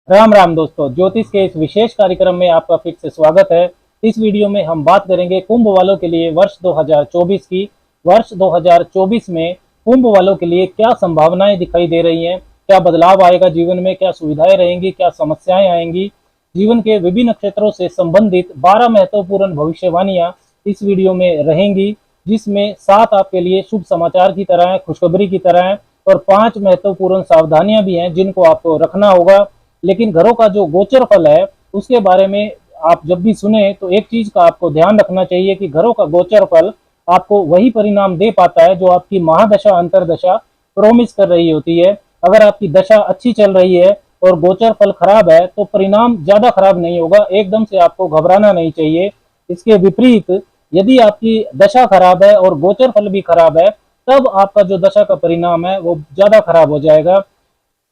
राम राम दोस्तों, ज्योतिष के इस विशेष कार्यक्रम में आपका फिर से स्वागत है। इस वीडियो में हम बात करेंगे कुंभ वालों के लिए वर्ष 2024 की। वर्ष 2024 में कुंभ वालों के लिए क्या संभावनाएं दिखाई दे रही हैं, क्या बदलाव आएगा जीवन में, क्या सुविधाएं रहेंगी, क्या समस्याएं आएंगी। जीवन के विभिन्न क्षेत्रों से संबंधित 12 महत्वपूर्ण भविष्यवाणियां इस वीडियो में रहेंगी, जिसमें 7 आपके लिए शुभ समाचार की तरह है, खुशखबरी की तरह है, और 5 महत्वपूर्ण सावधानियां भी हैं जिनको आपको रखना होगा। लेकिन घरों का जो गोचर फल है उसके बारे में आप जब भी सुने तो एक चीज का आपको ध्यान रखना चाहिए कि घरों का गोचर फल आपको वही परिणाम दे पाता है जो आपकी महादशा अंतरदशा प्रोमिस कर रही होती है। अगर आपकी दशा अच्छी चल रही है और गोचर फल खराब है तो परिणाम ज्यादा खराब नहीं होगा, एकदम से आपको घबराना नहीं चाहिए। इसके विपरीत यदि आपकी दशा खराब है और गोचर फल भी खराब है तब आपका जो दशा का परिणाम है वो ज्यादा खराब हो जाएगा।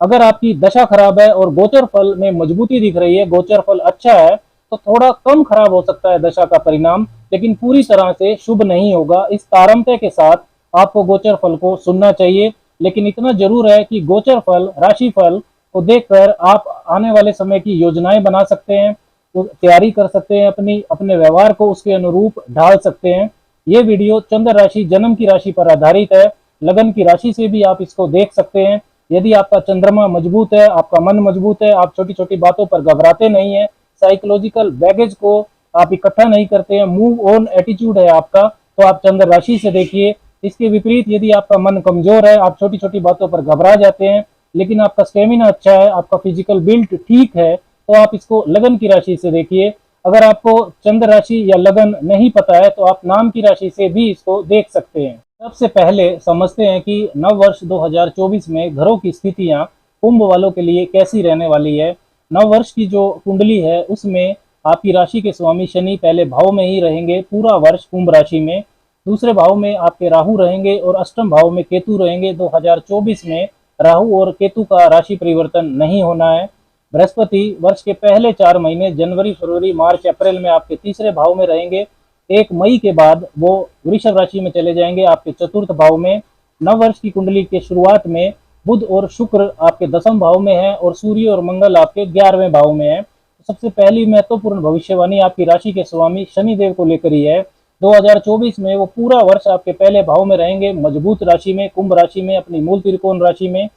अगर आपकी दशा खराब है और गोचर फल में मजबूती दिख रही है, गोचर फल अच्छा है, तो थोड़ा कम खराब हो सकता है दशा का परिणाम, लेकिन पूरी तरह से शुभ नहीं होगा। इस तारतम्य के साथ आपको गोचर फल को सुनना चाहिए। लेकिन इतना जरूर है कि गोचर फल, राशि फल को देखकर आप आने वाले समय की योजनाएं बना सकते हैं, तो तैयारी कर सकते हैं, अपने व्यवहार को उसके अनुरूप ढाल सकते हैं। ये वीडियो चंद्र राशि, जन्म की राशि पर आधारित है। लगन की राशि से भी आप इसको देख सकते हैं। यदि आपका चंद्रमा मजबूत है, आपका मन मजबूत है, आप छोटी छोटी बातों पर घबराते नहीं है, साइकोलॉजिकल बैगेज को आप इकट्ठा नहीं करते हैं, मूव ऑन एटीट्यूड है आपका, तो आप चंद्र राशि से देखिए। इसके विपरीत यदि आपका मन कमजोर है, आप छोटी छोटी बातों पर घबरा जाते हैं, लेकिन आपका स्टेमिना अच्छा है, आपका फिजिकल बिल्ड ठीक है, तो आप इसको लगन की राशि से देखिए। अगर आपको चंद्र राशि या लगन नहीं पता है तो आप नाम की राशि से भी इसको देख सकते हैं। सबसे पहले समझते हैं कि नव वर्ष 2024 में घरों की स्थितियां कुंभ वालों के लिए कैसी रहने वाली है। नव वर्ष की जो कुंडली है उसमें आपकी राशि के स्वामी शनि पहले भाव में ही रहेंगे पूरा वर्ष कुंभ राशि में। दूसरे भाव में आपके राहु रहेंगे और अष्टम भाव में केतु रहेंगे। 2024 में राहु और केतु का राशि परिवर्तन नहीं होना है। बृहस्पति वर्ष के पहले 4 महीने जनवरी, फरवरी, मार्च, अप्रैल में आपके तीसरे भाव में रहेंगे। 1 मई के बाद वो वृषभ राशि में चले जाएंगे, आपके चतुर्थ भाव में। नव वर्ष की कुंडली के शुरुआत में बुध और शुक्र आपके 10वें भाव में है और सूर्य और मंगल आपके 11वें भाव में है। तो सबसे पहली महत्वपूर्ण भविष्यवाणी आपकी राशि के स्वामी शनि देव को लेकर ही है। 2024 में वो पूरा वर्ष आपके पहले भाव में रहेंगे, मजबूत राशि में, कुंभ राशि में, अपनी मूल त्रिकोण राशि में।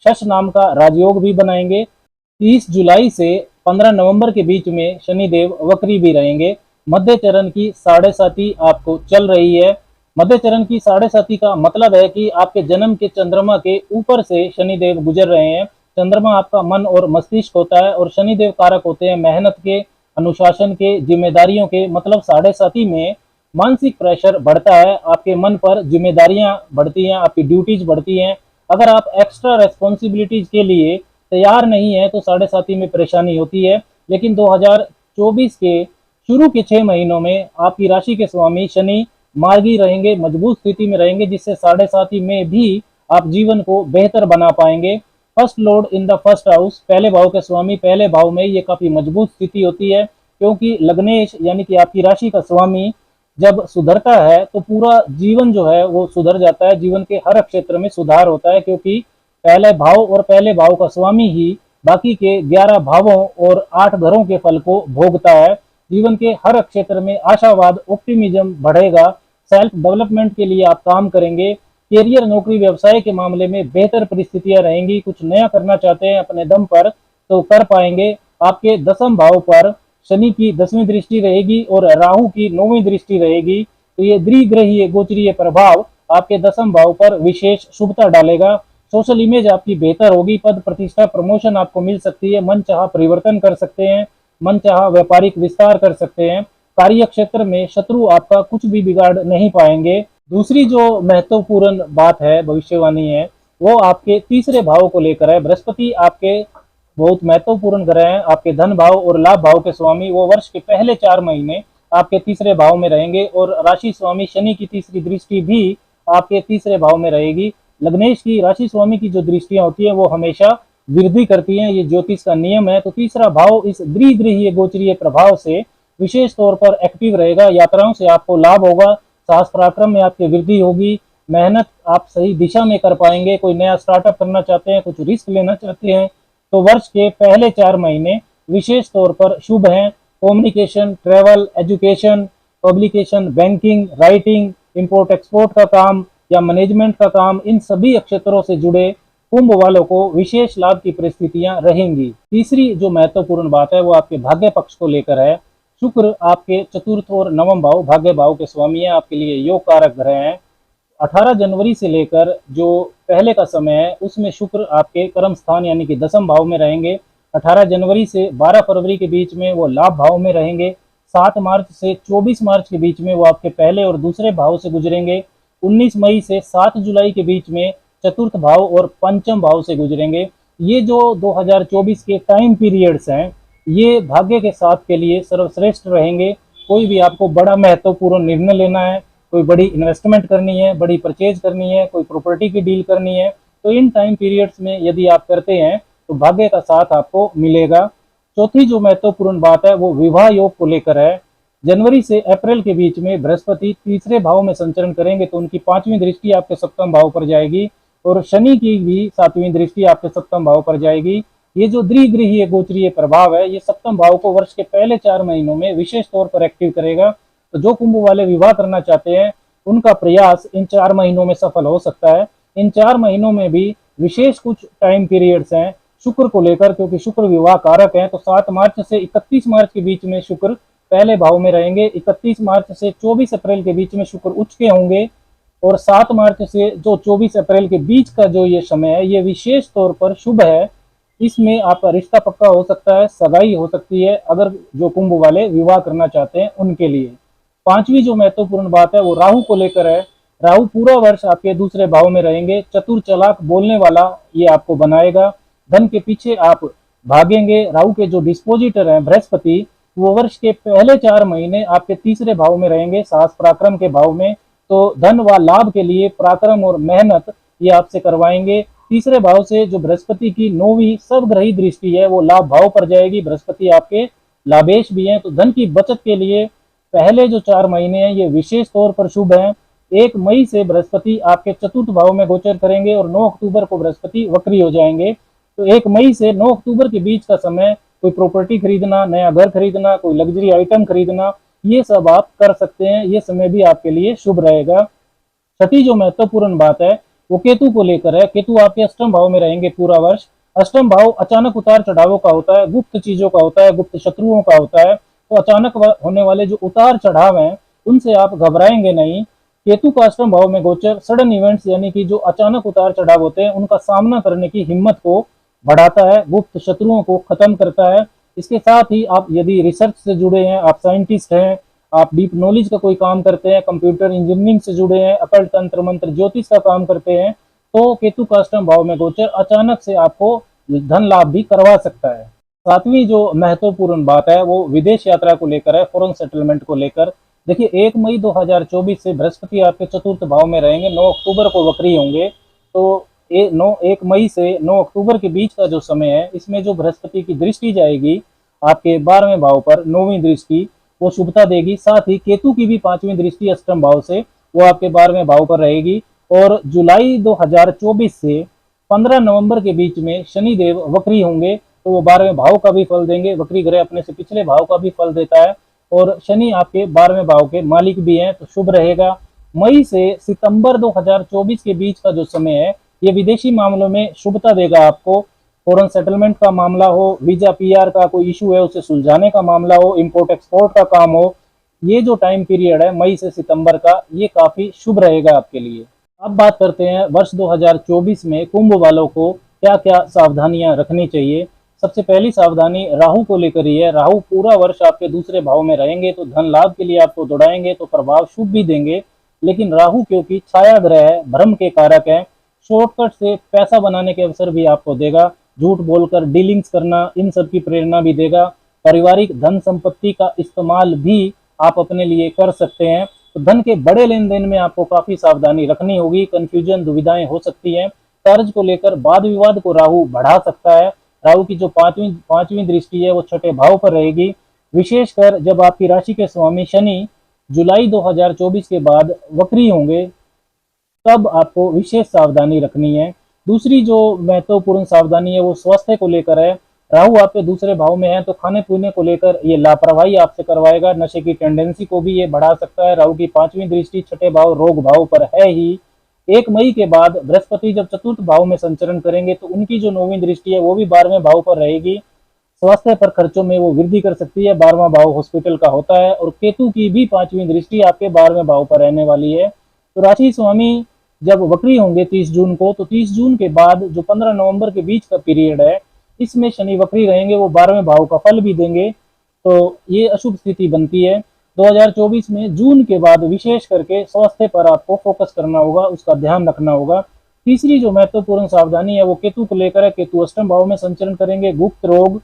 शश नाम का राजयोग भी बनाएंगे। 30 जुलाई से 15 नवंबर के बीच में शनिदेव वक्री भी रहेंगे। मध्य चरण की 7.5 आपको चल रही है। मध्य चरण की 7.5 का मतलब है कि आपके जन्म के चंद्रमा के ऊपर से शनिदेव गुजर रहे हैं। चंद्रमा आपका मन और मस्तिष्क होता है और शनिदेव कारक होते हैं मेहनत के, अनुशासन के, जिम्मेदारियों के। मतलब 7.5 में मानसिक प्रेशर बढ़ता है, आपके मन पर जिम्मेदारियां बढ़ती हैं, आपकी ड्यूटीज बढ़ती हैं। अगर आप एक्स्ट्रा रेस्पॉन्सिबिलिटीज के लिए तैयार नहीं है तो 7.5 में परेशानी होती है। लेकिन 2024 के शुरू के 6 महीनों में आपकी राशि के स्वामी शनि मार्गी रहेंगे, मजबूत स्थिति में रहेंगे, जिससे 7.5 में भी आप जीवन को बेहतर बना पाएंगे। First Lord in the first house, पहले भाव के स्वामी पहले भाव में, ये काफी मजबूत स्थिति होती है, क्योंकि लग्नेश यानी कि आपकी राशि का स्वामी जब सुधरता है तो पूरा जीवन जो है वो सुधर जाता है। जीवन के हर क्षेत्र में सुधार होता है, क्योंकि पहले भाव और पहले भाव का स्वामी ही बाकी के 11 भावों और 8 घरों के फल को भोगता है। जीवन के हर क्षेत्र में आशावाद, ऑप्टिमिज्म बढ़ेगा। सेल्फ डेवलपमेंट के लिए आप काम करेंगे। करियर, नौकरी, व्यवसाय के मामले में बेहतर परिस्थितियां रहेंगी। कुछ नया करना चाहते हैं अपने दम पर तो कर पाएंगे। आपके 10वें भाव पर शनि की 10वीं दृष्टि रहेगी और राहु की 9वीं दृष्टि रहेगी। तो ये द्विग्रहीय गोचरीय प्रभाव आपके 10वें भाव पर विशेष शुभता डालेगा। सोशल इमेज आपकी बेहतर होगी। पद, प्रतिष्ठा, प्रमोशन आपको मिल सकती है। मन चाह परिवर्तन कर सकते हैं, मन चाह व्यापारिक विस्तार कर सकते हैं। कार्य क्षेत्र में शत्रु आपका कुछ भी बिगाड़ नहीं पाएंगे। दूसरी जो महत्वपूर्ण बात है, भविष्यवाणी है, वो आपके तीसरे भाव को लेकर है। बृहस्पति आपके बहुत महत्वपूर्ण ग्रह हैं, आपके धन भाव और लाभ भाव के स्वामी। वो वर्ष के पहले 4 महीने आपके तीसरे भाव में रहेंगे और राशि स्वामी शनि की तीसरी दृष्टि भी आपके तीसरे भाव में रहेगी। लग्नेश की राशि स्वामी की जो दृष्टियां होती है वो हमेशा वृद्धि करती हैं, ये ज्योतिष का नियम है। तो तीसरा भाव इस द्विग्रहीय गोचरीय प्रभाव से विशेष तौर पर एक्टिव रहेगा। यात्राओं से आपको लाभ होगा, साहस पराक्रम में आपकी वृद्धि होगी, मेहनत आप सही दिशा में कर पाएंगे। कोई नया स्टार्टअप करना चाहते हैं, कुछ रिस्क लेना चाहते हैं तो वर्ष के पहले 4 महीने विशेष तौर पर शुभ हैं। Communication, travel, education, publication, banking, writing, import export का काम या मैनेजमेंट का काम, इन सभी क्षेत्रों से जुड़े कुंभ वालों को विशेष लाभ की परिस्थितियां रहेंगी। तीसरी जो महत्वपूर्ण बात है वो आपके भाग्य पक्ष को लेकर है। शुक्र आपके चतुर्थ और नवम भाव, भाग्य भाव के स्वामी है, आपके लिए योग कारक ग्रह हैं। 18 जनवरी से लेकर जो पहले का समय है उसमें शुक्र आपके कर्म स्थान यानी कि दसम भाव में रहेंगे। 18 जनवरी से 12 फरवरी के बीच में वो लाभ भाव में रहेंगे। 7 मार्च से 24 मार्च के बीच में वो आपके पहले और दूसरे भाव से गुजरेंगे। 19 मई से 7 जुलाई के बीच में चतुर्थ भाव और पंचम भाव से गुजरेंगे। ये जो 2024 के टाइम पीरियड्स हैं ये भाग्य के साथ के लिए सर्वश्रेष्ठ रहेंगे। कोई भी आपको बड़ा महत्वपूर्ण निर्णय लेना है, कोई बड़ी इन्वेस्टमेंट करनी है, बड़ी परचेज करनी है, कोई प्रॉपर्टी की डील करनी है, तो इन टाइम पीरियड्स में यदि आप करते हैं तो भाग्य का साथ आपको मिलेगा। चौथी जो महत्वपूर्ण बात है वो विवाह योग को लेकर है। जनवरी से अप्रैल के बीच में बृहस्पति तीसरे भाव में संचरण करेंगे तो उनकी 5वीं दृष्टि आपके सप्तम भाव पर जाएगी और शनि की भी 7वीं दृष्टि आपके सप्तम भाव पर जाएगी। ये जो द्विगृहीय गोचरीय प्रभाव है ये सप्तम भाव को वर्ष के पहले 4 महीनों में विशेष तौर पर एक्टिव करेगा। तो जो कुंभ वाले विवाह करना चाहते हैं उनका प्रयास इन 4 महीनों में सफल हो सकता है। इन 4 महीनों में भी विशेष कुछ टाइम पीरियड्स हैं शुक्र को लेकर, क्योंकि शुक्र विवाह कारक है। तो 7 मार्च से 31 मार्च के बीच में शुक्र पहले भाव में रहेंगे। 31 मार्च से 24 अप्रैल के बीच में शुक्र उच्च के होंगे और 7 मार्च से जो 24 अप्रैल के बीच का जो ये समय है ये विशेष तौर पर शुभ है। इसमें आपका रिश्ता पक्का हो सकता है, सगाई हो सकती है अगर जो कुंभ वाले विवाह करना चाहते हैं उनके लिए। 5वीं जो महत्वपूर्ण बात है वो राहु को लेकर है। राहु पूरा वर्ष आपके दूसरे भाव में रहेंगे। चतुर चालाक बोलने वाला ये आपको बनाएगा। धन के पीछे आप भागेंगे। राहु के जो डिस्पोजिटर हैं बृहस्पति वो वर्ष के पहले 4 महीने आपके तीसरे भाव में रहेंगे, साहस पराक्रम के भाव में। तो धन व लाभ के लिए पराक्रम और मेहनत ये आपसे करवाएंगे। तीसरे भाव से जो बृहस्पति की 9वीं सर्वग्रही दृष्टि है वो लाभ भाव पर जाएगी। बृहस्पति आपके लाभेश भी हैं। तो धन की बचत के लिए पहले जो 4 महीने हैं ये विशेष तौर पर शुभ हैं। 1 मई से बृहस्पति आपके चतुर्थ भाव में गोचर करेंगे और 9 अक्टूबर को बृहस्पति वक्री हो जाएंगे। तो 1 मई से 9 अक्टूबर के बीच का समय कोई प्रॉपर्टी खरीदना, नया घर खरीदना, कोई लग्जरी आइटम खरीदना, ये सब आप कर सकते हैं। ये समय भी आपके लिए शुभ रहेगा। छठी जो महत्वपूर्ण बात है वो केतु को लेकर है। केतु आपके अष्टम भाव में रहेंगे पूरा वर्ष। अष्टम भाव अचानक उतार चढ़ावों का होता है, गुप्त चीजों का होता है, गुप्त शत्रुओं का होता है। तो अचानक होने वाले जो उतार चढ़ाव हैं उनसे आप घबराएंगे नहीं। केतु का अष्टम भाव में गोचर सडन इवेंट्स यानी कि जो अचानक उतार चढ़ाव होते हैं उनका सामना करने की हिम्मत को बढ़ाता है, गुप्त शत्रुओं को खत्म करता है। इसके साथ ही आप यदि रिसर्च से जुड़े हैं, आप साइंटिस्ट हैं, आप डीप नॉलेज का कोई काम करते हैं, कंप्यूटर इंजीनियरिंग से जुड़े हैं, अकल्ट तंत्र मंत्र ज्योतिष का काम करते हैं, तो केतु का अष्टम भाव में गोचर अचानक से आपको धन लाभ भी करवा सकता है। 7वीं जो महत्वपूर्ण बात है वो विदेश यात्रा को लेकर है, फॉरेन सेटलमेंट को लेकर। देखिए 1 मई 2024 से बृहस्पति आपके चतुर्थ भाव में रहेंगे, 9 अक्टूबर को वक्री होंगे। तो 1 मई से 9 अक्टूबर के बीच का जो समय है इसमें जो बृहस्पति की दृष्टि जाएगी आपके 12वें भाव पर, 9वीं दृष्टि वो शुभता देगी। साथ ही केतु की भी 5वीं दृष्टि अष्टम भाव से वो आपके 12वें भाव पर रहेगी। और जुलाई 2024 से 15 नवंबर के बीच में शनिदेव वक्री होंगे तो वो 12वें भाव का भी फल देंगे। वक्री ग्रह अपने से पिछले भाव का भी फल देता है और शनि आपके 12वें भाव के मालिक भी हैं, तो शुभ रहेगा। मई से सितंबर 2024 के बीच का जो समय है ये विदेशी मामलों में शुभता देगा आपको। फॉरेन सेटलमेंट का मामला हो, वीजा पीआर का कोई इशू है उसे सुलझाने का मामला हो, इंपोर्ट एक्सपोर्ट का काम हो, ये जो टाइम पीरियड है मई से सितंबर का ये काफी शुभ रहेगा आपके लिए। अब बात करते हैं वर्ष 2024 में कुंभ वालों को क्या क्या सावधानियां रखनी चाहिए। सबसे पहली सावधानी राहु को लेकर ही है। राहु पूरा वर्ष आपके दूसरे भाव में रहेंगे तो धन लाभ के लिए आपको दौड़ाएंगे, तो प्रभाव शुभ भी देंगे। लेकिन राहु क्योंकि छाया ग्रह है, भ्रम के कारक है, शॉर्टकट से पैसा बनाने के अवसर भी आपको देगा। झूठ बोलकर डीलिंग्स करना इन सब की प्रेरणा भी देगा। पारिवारिक धन संपत्ति का इस्तेमाल भी आप अपने लिए कर सकते हैं। तो धन के बड़े लेन देन में आपको काफी सावधानी रखनी होगी। कंफ्यूजन, दुविधाएं हो सकती हैं। कर्ज को लेकर वाद विवाद को राहु बढ़ा सकता है। राहु की जो पांचवी दृष्टि है वो छठे भाव पर रहेगी। विशेषकर जब आपकी राशि के स्वामी शनि जुलाई 2024 के बाद वक्री होंगे तब आपको विशेष सावधानी रखनी है। दूसरी जो महत्वपूर्ण सावधानी है वो स्वास्थ्य को लेकर है। राहु आपके दूसरे भाव में है तो खाने पीने को लेकर ये लापरवाही आपसे करवाएगा, नशे की टेंडेंसी को भी ये बढ़ा सकता है। राहु की 5वीं दृष्टि छठे भाव रोग भाव पर है ही। 1 मई के बाद बृहस्पति जब चतुर्थ भाव में संचरण करेंगे तो उनकी जो 9वीं दृष्टि है वो भी 12वें भाव पर रहेगी। स्वास्थ्य पर खर्चों में वो वृद्धि कर सकती है। 12वां भाव हॉस्पिटल का होता है। और केतु की भी 5वीं दृष्टि आपके 12वें भाव पर रहने वाली है। तो राशि स्वामी जब वक्री होंगे 30 जून को, तो 30 जून के बाद जो 15 नवंबर के बीच का पीरियड है इसमें शनि वक्री रहेंगे, वो 12वें भाव का फल भी देंगे। तो ये अशुभ स्थिति बनती है। 2024 में जून के बाद विशेष करके स्वास्थ्य पर आपको फोकस करना होगा, उसका ध्यान रखना होगा। तीसरी जो महत्वपूर्ण सावधानी है वो केतु को लेकर है। केतु अष्टम भाव में संचरण करेंगे। गुप्त रोग,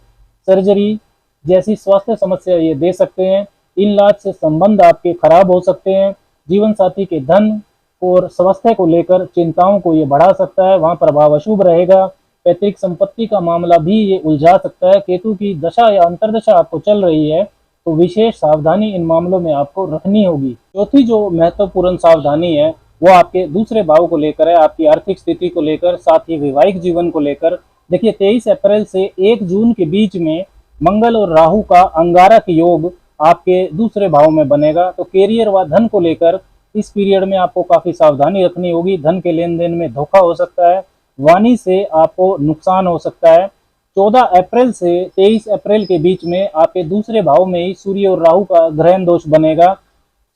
सर्जरी जैसी स्वास्थ्य समस्या ये दे सकते हैं। इन लाज से संबंध आपके खराब हो सकते हैं। जीवन साथी के धन और स्वास्थ्य को लेकर चिंताओं को ये बढ़ा सकता है, वहां प्रभाव अशुभ रहेगा। पैतृक संपत्ति का मामला भी ये उलझा सकता है। केतु की दशा या अंतर्दशा आपको चल रही है तो विशेष सावधानी इन मामलों में आपको रखनी होगी। चौथी जो महत्वपूर्ण सावधानी है वो आपके दूसरे भाव को लेकर है, आपकी आर्थिक स्थिति को लेकर, साथ ही वैवाहिक जीवन को लेकर। देखिए 23 अप्रैल से 1 जून के बीच में मंगल और राहु का अंगारक योग आपके दूसरे भाव में बनेगा। तो कैरियर व धन को लेकर इस पीरियड में आपको काफी सावधानी रखनी होगी। धन के लेन देन में धोखा हो सकता है, वाणी से आपको नुकसान हो सकता है। 14 अप्रैल से 23 अप्रैल के बीच में आपके दूसरे भाव में ही सूर्य और राहु का ग्रहण दोष बनेगा।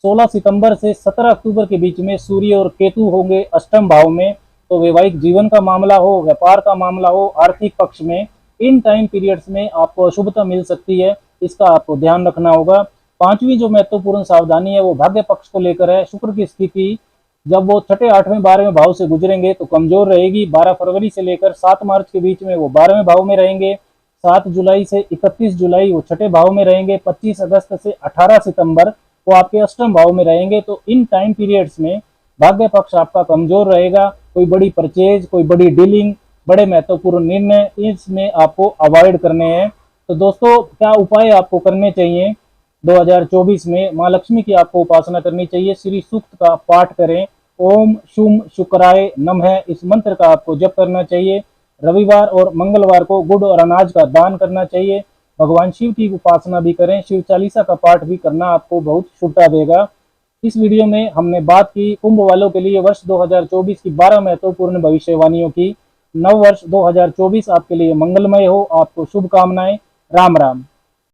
16 सितंबर से 17 अक्टूबर के बीच में सूर्य और केतु होंगे अष्टम भाव में। तो वैवाहिक जीवन का मामला हो, व्यापार का मामला हो, आर्थिक पक्ष में, इन टाइम पीरियड्स में आपको अशुभता मिल सकती है, इसका आपको ध्यान रखना होगा। 5वीं जो महत्वपूर्ण सावधानी है वो भाग्य पक्ष को लेकर है। शुक्र की स्थिति जब वो छठे, 8वें, 12वें भाव से गुजरेंगे तो कमजोर रहेगी। 12 फरवरी से लेकर 7 मार्च के बीच में वो 12वें भाव में रहेंगे। 7 जुलाई से 31 जुलाई वो छठे भाव में रहेंगे। 25 अगस्त से 18 सितंबर वो आपके अष्टम भाव में रहेंगे। तो इन टाइम पीरियड्स में भाग्य पक्ष आपका कमजोर रहेगा। कोई बड़ी परचेज, कोई बड़ी डीलिंग, बड़े महत्वपूर्ण निर्णय इसमें आपको अवॉइड करने हैं। तो दोस्तों क्या उपाय आपको करने चाहिए 2024 में? माँ लक्ष्मी की आपको उपासना करनी चाहिए। श्री सूक्त का पाठ करें। ओम शुम शुक्राय नमः इस मंत्र का आपको जप करना चाहिए। रविवार और मंगलवार को गुड़ और अनाज का दान करना चाहिए। भगवान शिव की उपासना भी करें। शिव चालीसा का पाठ भी करना आपको बहुत शुभता देगा। इस वीडियो में हमने बात की कुंभ वालों के लिए वर्ष 2024 की 12 महत्वपूर्ण भविष्यवाणियों की। नव वर्ष 2024 आपके लिए मंगलमय हो। आपको शुभकामनाएं। राम राम।